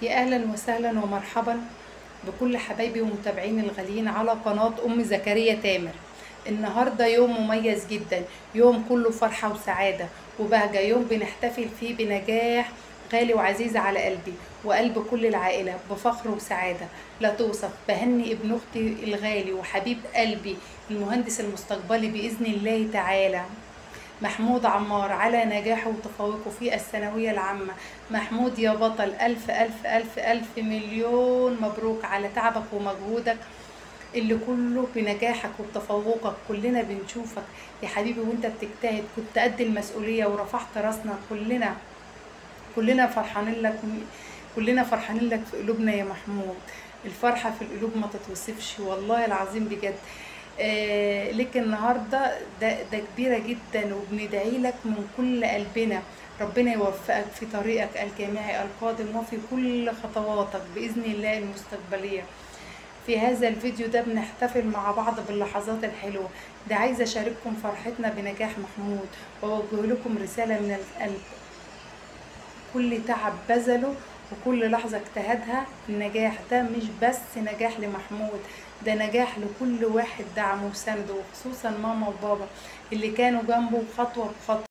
يا اهلا وسهلا ومرحبا بكل حبايبي ومتابعين الغاليين على قناة ام زكريا تامر. النهاردة يوم مميز جدا، يوم كله فرحة وسعادة وبهجة، يوم بنحتفل فيه بنجاح غالي وعزيز على قلبي وقلب كل العائلة بفخر وسعادة لا توصف. بهني ابن اختي الغالي وحبيب قلبي المهندس المستقبلي بإذن الله تعالى محمود عمار على نجاحه وتفوقه في الثانوية العامة. محمود يا بطل، ألف ألف ألف ألف مليون مبروك على تعبك ومجهودك اللي كله بنجاحك وبتفوقك. كلنا بنشوفك يا حبيبي وانت بتجتهد، كنت قد المسؤولية ورفعت راسنا. كلنا فرحانين لك، كلنا فرحانين لك في قلوبنا يا محمود. الفرحة في القلوب ما تتوصفش والله العظيم بجد. لك النهاردة ده كبيرة جدا، وبندعي لك من كل قلبنا ربنا يوفقك في طريقك الجامعي القادم وفي كل خطواتك بإذن الله المستقبلية. في هذا الفيديو ده بنحتفل مع بعض باللحظات الحلوة، ده عايزة أشارككم فرحتنا بنجاح محمود وأوجه لكم رسالة من القلب. كل تعب بذله وكل لحظة اجتهدها، النجاح ده مش بس نجاح لمحمود، ده نجاح لكل واحد دعمه وسنده، وخصوصا ماما وبابا اللي كانوا جنبه خطوة بخطوة.